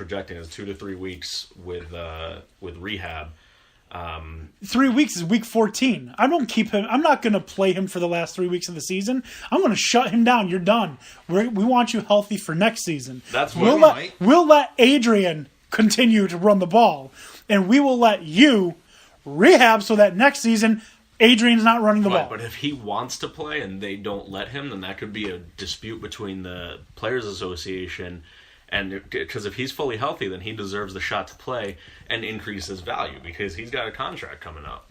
projecting is 2 to 3 weeks with rehab. 3 weeks is week 14. I don't keep him. I'm not going to play him for the last 3 weeks of the season. I'm going to shut him down. You're done. We want you healthy for next season. That's what we'll let Adrian continue to run the ball, and we will let you rehab so that next season Adrian's not running the ball. But if he wants to play and they don't let him, then that could be a dispute between the Players Association. And because if he's fully healthy, then he deserves the shot to play and increase his value because he's got a contract coming up.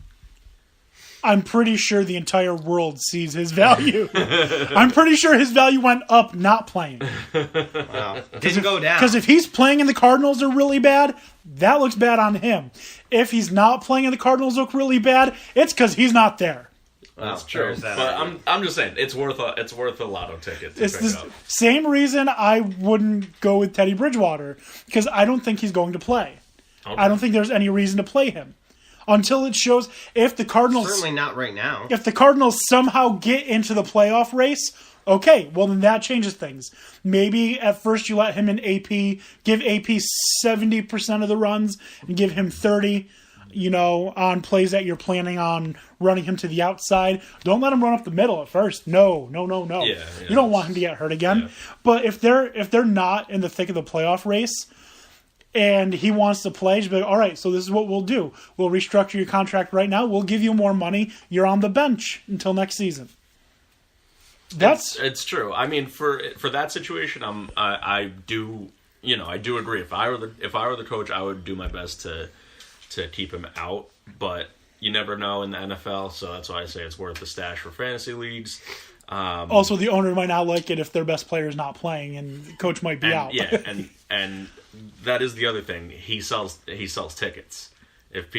I'm pretty sure the entire world sees his value. I'm pretty sure his value went up not playing. Wow. Didn't go down. Because if he's playing and the Cardinals are really bad, that looks bad on him. If he's not playing and the Cardinals look really bad, it's because he's not there. That's true. But I'm just saying, it's worth a lotto ticket to it's pick the up. Same reason I wouldn't go with Teddy Bridgewater, because I don't think he's going to play. Okay. I don't think there's any reason to play him. Until it shows if the Cardinals... Certainly not right now. If the Cardinals somehow get into the playoff race, okay, well then that changes things. Maybe at first you let him in AP, give AP 70% of the runs, and give him 30%, on plays that you're planning on running him to the outside. Don't let him run up the middle at first. No. Yeah, you don't want him to get hurt again. Yeah. But if they're not in the thick of the playoff race... and he wants to play, just be like, all right, so this is what we'll do. We'll restructure your contract right now. We'll give you more money. You're on the bench until next season. It's true. I mean, for that situation, I do agree. If I were the coach, I would do my best to keep him out. But you never know in the NFL, so that's why I say it's worth the stash for fantasy leagues. Also, the owner might not like it if their best player is not playing, and the coach might be out. Yeah, and that is the other thing. He sells tickets. If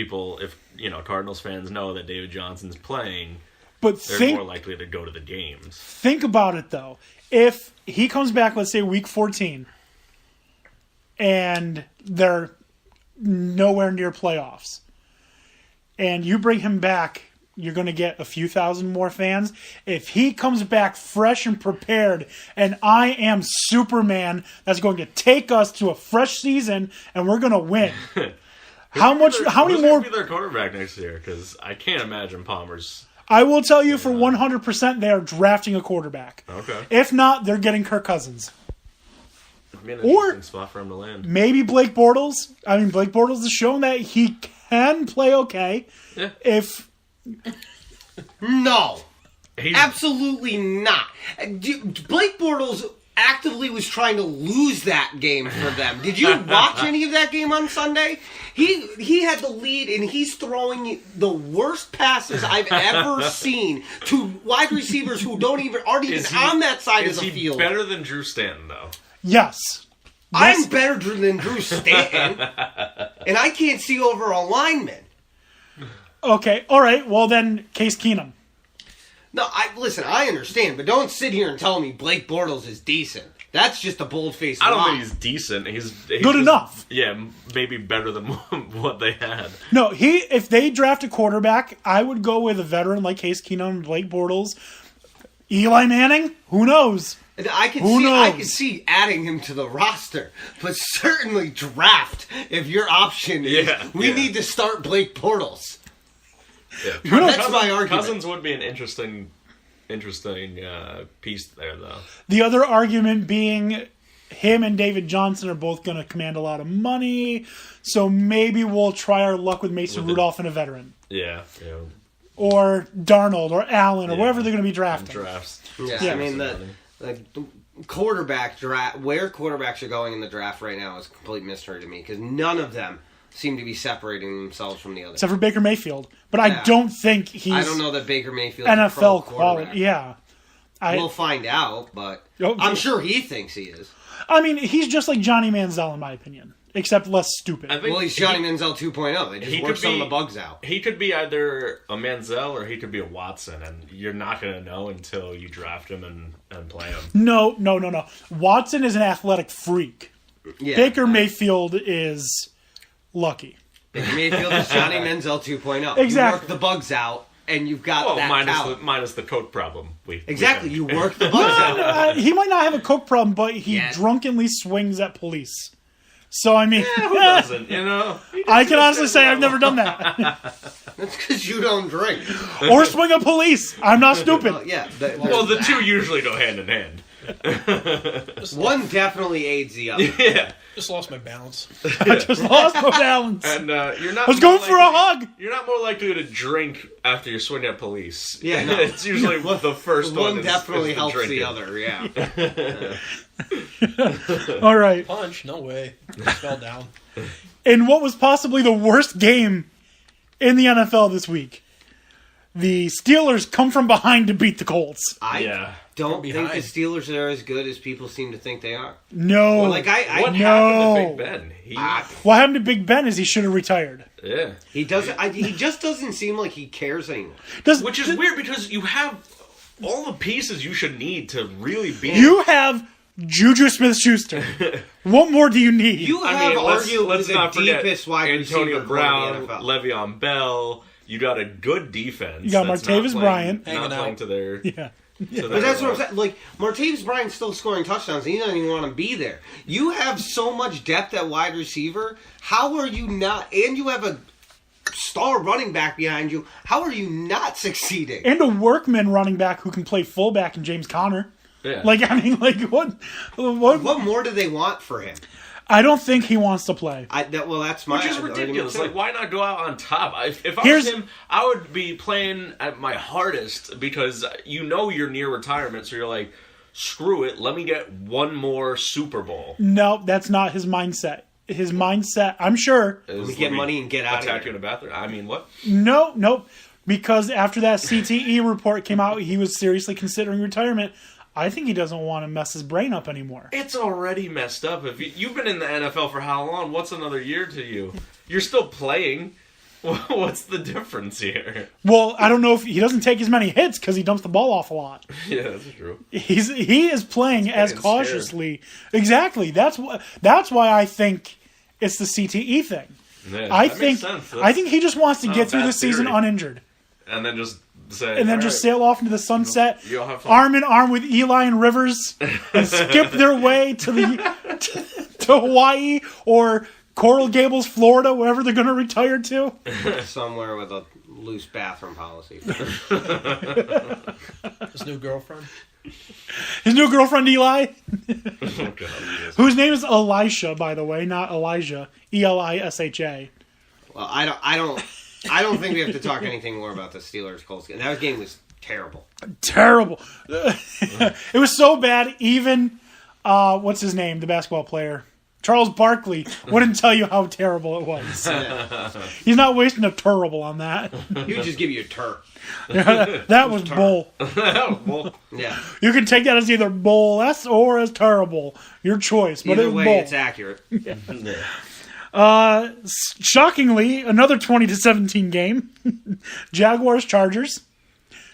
Cardinals fans know that David Johnson's playing, they're more likely to go to the games. Think about it though. If he comes back, let's say week 14, and they're nowhere near playoffs, and you bring him back, you're going to get a few thousand more fans. If he comes back fresh and prepared, and I am Superman that's going to take us to a fresh season, and we're going to win. How many more? Who's going to be their quarterback next year? Because I can't imagine Palmer's. I will tell you for 100% they are drafting a quarterback. Okay. If not, they're getting Kirk Cousins. It'd be an interesting spot for him to land. Maybe Blake Bortles. I mean, Blake Bortles has shown that he can play okay. Yeah. No. Absolutely not. Blake Bortles actively was trying to lose that game for them. Did you watch any of that game on Sunday? He had the lead, and he's throwing the worst passes I've ever seen to wide receivers who aren't even on that side of the field. Is he better than Drew Stanton, though? Yes. I'm better than Drew Stanton, and I can't see over a lineman. Okay, all right. Well, then, Case Keenum. No, I understand, but don't sit here and tell me Blake Bortles is decent. That's just a bold-faced lie. I don't think he's decent. He's good enough. Yeah, maybe better than what they had. No, if they draft a quarterback, I would go with a veteran like Case Keenum and Blake Bortles. Eli Manning? Who knows? I can see adding him to the roster, but certainly draft if your option is we need to start Blake Bortles. Yeah. That's my argument. Cousins would be an interesting piece there, though. The other argument being him and David Johnson are both going to command a lot of money, so maybe we'll try our luck with Mason Rudolph and a veteran. Yeah. Or Darnold or Allen or whatever they're going to be drafting. Drafts. Yeah, I mean, the quarterback draft, where quarterbacks are going in the draft right now is a complete mystery to me because none of them seem to be separating themselves from the others. Except for Baker Mayfield. But I don't think he's... I don't know that Baker Mayfield NFL quality. Yeah. We'll find out, but I'm sure he thinks he is. I mean, he's just like Johnny Manziel, in my opinion. Except less stupid. Well, he's Johnny Manziel 2.0. They just work some of the bugs out. He could be either a Manziel or he could be a Watson, and you're not going to know until you draft him and play him. No. Watson is an athletic freak. Yeah, Baker Mayfield is lucky. Baker Mayfield is Johnny Manziel 2.0. Exactly. You work the bugs out, and you've got minus the coke problem. You work the bugs out. He might not have a coke problem, but he drunkenly swings at police. So, I mean... Who doesn't, you know? I can honestly say I've never done that. That's because you don't drink. Or swing a police. I'm not stupid. Well, the two usually go hand in hand. One definitely aids the other. Yeah. Just lost my balance. I just lost my balance. And you're not. I was going for a hug. You're not more likely to drink after you're swinging at police. Yeah, no. It's usually the first one. One definitely is helps drinking. the other. Yeah. All right. Punch? No way. Just fell down. In what was possibly the worst game in the NFL this week, the Steelers come from behind to beat the Colts. I don't think the behind. Steelers are as good as people seem to think they are. No. Like What I happened to Big Ben? What happened to Big Ben is he should have retired. Yeah. he doesn't. He just doesn't seem like he cares anymore. Which is weird because you have all the pieces you should need to really be. You have Juju Smith-Schuster. What more do you need? You have arguably let's the not forget deepest wide Antonio receiver Brown, in the NFL. Le'Veon Bell. You got a good defense. You got that's Martavis not Bryant. not Hanging playing out. to their. Yeah. to But their that's what I'm saying. Like, Martavis Bryant's still scoring touchdowns, and he doesn't even want to be there. You have so much depth at wide receiver. How are you not... And you have a star running back behind you. How are you not succeeding? And a workman running back who can play fullback in James Conner. Yeah. Like, I mean, like, what? What more do they want for him? I don't think he wants to play. That's my Which is argument, ridiculous. too. Like, why not go out on top? If I Here's- was him, I would be playing at my hardest because you know you're near retirement, so you're like, screw it, let me get one more Super Bowl. No, that's not his mindset. His mindset, I'm sure. We get money and get out of attack here. you in the bathroom. I mean, what? Nope. Because after that CTE report came out, he was seriously considering retirement. I think he doesn't want to mess his brain up anymore. It's already messed up. If you've been in the NFL for how long? What's another year to you? You're still playing. What's the difference here? Well, I don't know if he doesn't take as many hits because he dumps the ball off a lot. Yeah, that's true. He is playing as getting cautiously. Exactly. That's why I think it's the CTE thing. Yeah, I that think makes sense. I think he just wants to not get a through bad the season theory. uninjured. And then just say, And then "All just right, sail off into the sunset, you'll have fun." arm in arm with Eli and Rivers, and skip their way to to Hawaii or Coral Gables, Florida, wherever they're going to retire to. Somewhere with a loose bathroom policy. His new girlfriend. His new girlfriend Eli, Oh, God, yes. whose name is Elisha, by the way, not Elijah, Elisha. Well, I don't think we have to talk anything more about the Steelers Colts game. That game was terrible. Terrible. It was so bad. Even what's his name, the basketball player, Charles Barkley, wouldn't tell you how terrible it was. He's not wasting a terrible on that. He would just give you a tur. That was bull. Well, Yeah. You can take that as either bull-less or as terrible. Your choice. But Either it's way, bull. it's accurate. Shockingly, another 20-17 game. Jaguars Chargers.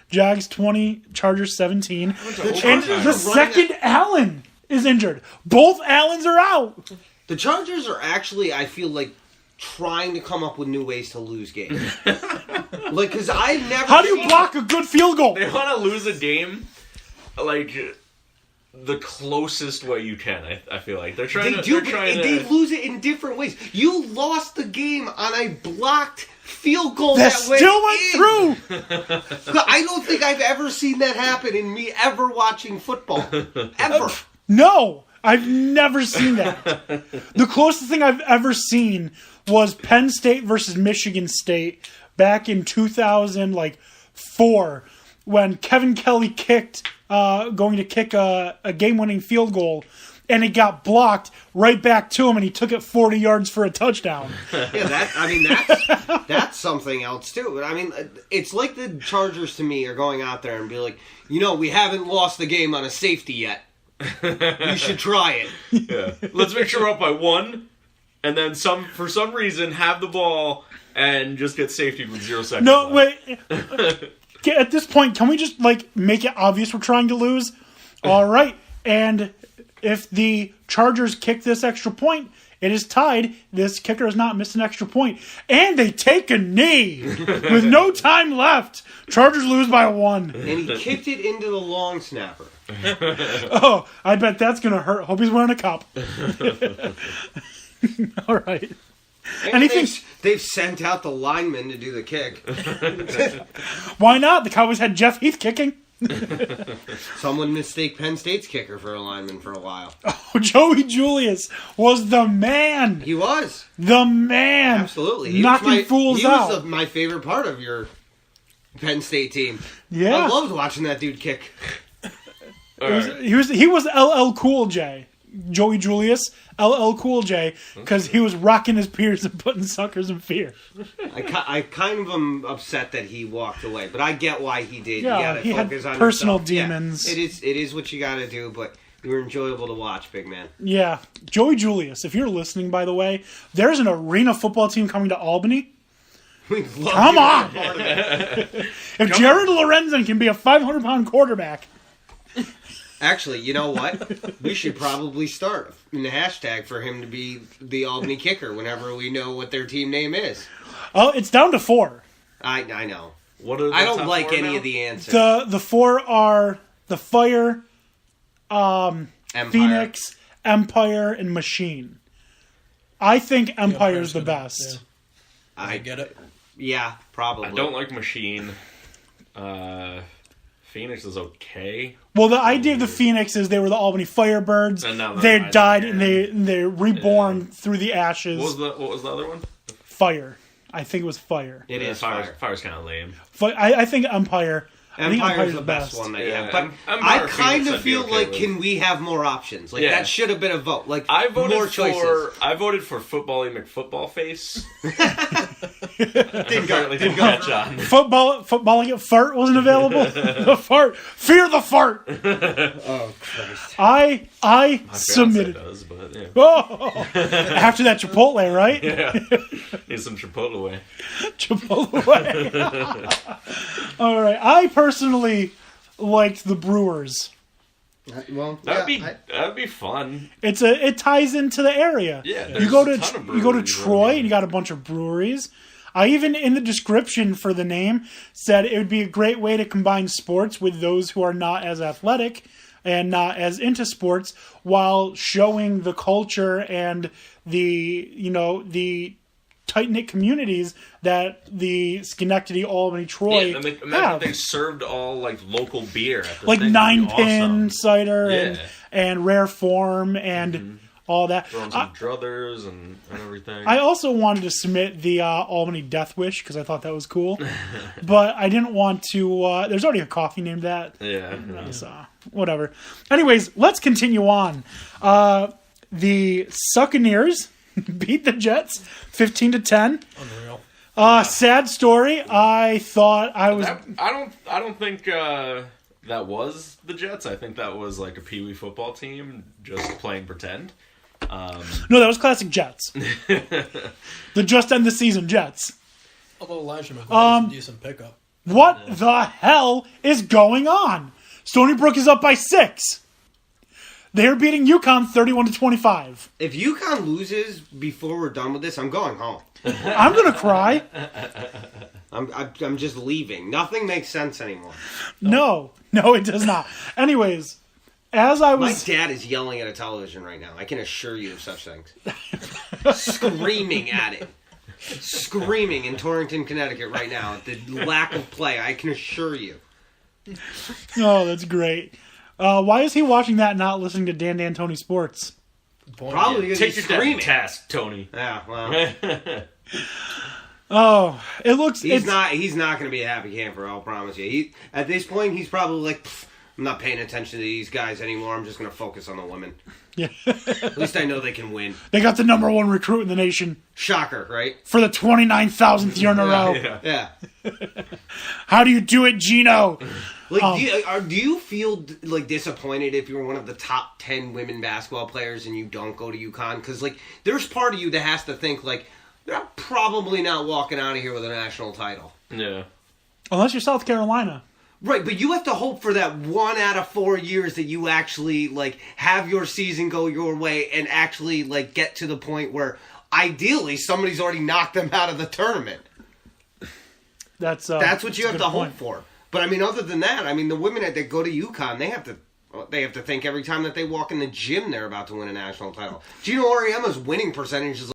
Jags 20, Chargers 17. And Chargers are the running second Allen is injured. Both Allens are out. The Chargers are actually, I feel like, trying to come up with new ways to lose games. Like, because I've never. How do you seen- block a good field goal? they want to lose a game, like the closest way you can. I feel like they're trying They to. do, They're but trying they to. lose it in different ways. You lost the game on a blocked field goal That went still went in. through. I don't think I've ever seen that happen in me ever watching football. Ever. No, I've never seen that. The closest thing I've ever seen was Penn State versus Michigan State back in 2004 when Kevin Kelly going to kick a game-winning field goal, and it got blocked right back to him, and he took it 40 yards for a touchdown. Yeah, that's something else too. But I mean, it's like the Chargers to me are going out there and be like, we haven't lost the game on a safety yet. We should try it. Yeah. Let's make sure we're up by one, and then for some reason have the ball and just get safety with 0 seconds. No, left. wait. At this point, can we just make it obvious we're trying to lose? All right. And if the Chargers kick this extra point, it is tied. This kicker has not missed an extra point. And they take a knee with no time left. Chargers lose by 1. And he kicked it into the long snapper. Oh, I bet that's going to hurt. Hope he's wearing a cup. All right. And Anything? they've sent out the linemen to do the kick. Why not? The Cowboys had Jeff Heath kicking. Someone mistake Penn State's kicker for a lineman for a while. Oh, Joey Julius was the man. He was. The man. Absolutely. He knocking fools out. He was my favorite part of your Penn State team. Yeah. I loved watching that dude kick. He was LL Cool J. Joey Julius, LL Cool J, because he was rocking his peers and putting suckers in fear. I kind of am upset that he walked away, but I get why he did. Yeah, he had personal demons. Yeah, it is what you got to do, but you were enjoyable to watch, big man. Yeah, Joey Julius. If you're listening, by the way, there's an arena football team coming to Albany. Come on! If Jared Lorenzen can be a 500-pound quarterback. Actually, you know what? We should probably start in the hashtag for him to be the Albany kicker whenever we know what their team name is. Oh, it's down to 4. I know. What are the I don't top like 4 any now? of the answers. The 4 are the Fire, Empire. Phoenix, Empire, and Machine. I think Empire's the best. Yeah. I get it. Yeah, probably. I don't like Machine. Phoenix is okay. Well, the idea of the Phoenix is they were the Albany Firebirds. And now They they're died rising and they're reborn through the ashes. What was the other one? Fire. I think it was Fire. It is fire. Fire's kind of lame. I think Empire. I think Empire's the best one that you Yeah, have. But Empire, I kind Phoenix, of I'd be feel okay like, with. can we have more options? Like, Yeah. that should have been a vote. Like, I voted more choices. I voted for Football-y McFootball Face. Didn't go. Didn't catch on. Footballing it fart wasn't available. The fart. Fear the fart. Oh, Christ. I My fiance submitted. does, but yeah. Oh, after that Chipotle, right? Yeah. Need some Chipotle. Chipotle. All right. I personally liked the Brewers. Well, That'd be fun. It ties into the area. Yeah, you go there's a ton of to breweries Troy around and you got a bunch of breweries. I even in the description for the name said it would be a great way to combine sports with those who are not as athletic and not as into sports, while showing the culture and the tight-knit communities that the Schenectady, Albany, Troy Yeah, and imagine have. they served all like local beer at the Like thing. Nine That'd be Pin awesome. cider Yeah. and Rare Form and all that. Throwing some druthers and everything. I also wanted to submit the Albany Death Wish because I thought that was cool, but I didn't want to. There's already a coffee named that. yeah. So whatever. Anyways, let's continue on. The Succaneers beat the Jets 15-10. Unreal. Sad story. I thought I was. I don't think that was the Jets. I think that was like a Pee Wee football team just playing pretend. No, that was classic Jets. The just end the season Jets. Although Elijah McGuire is a decent pickup. What the hell is going on? Stony Brook is up by 6. They're beating UConn 31-25. If UConn loses before we're done with this, I'm going home. I'm gonna cry. I'm just leaving. Nothing makes sense anymore. No, it does not. Anyways, as I My was dad is yelling at a television right now. I can assure you of such things. Screaming at it. Screaming in Torrington, Connecticut right now at the lack of play. I can assure you. oh, that's great. Why is he watching that and not listening to Dan D'Antoni Sports? Probably because Take he's your dad screaming. to task, Tony. Yeah, well, Oh, it looks. he's not going to be a happy camper. I'll promise you. At this point, he's probably like, I'm not paying attention to these guys anymore. I'm just going to focus on the women. Yeah. At least I know they can win. They got the number 1 recruit in the nation Shocker, right? for the 29,000th year in a row. Yeah. Yeah. How do you do it, Gino? Like, do you feel like disappointed if you're one of the top 10 women basketball players and you don't go to UConn? Because like, there's part of you that has to think like, they're probably not walking out of here with a national title. Yeah. Unless you're South Carolina. Right, but you have to hope for that 1 out of 4 years that you actually like have your season go your way and actually like get to the point where ideally somebody's already knocked them out of the tournament. That's what you have a to good point. hope for. But I mean, other than that, I mean, the women that go to UConn, they have to They have to think every time that they walk in the gym they're about to win a national title. Gino Auriemma's winning percentage is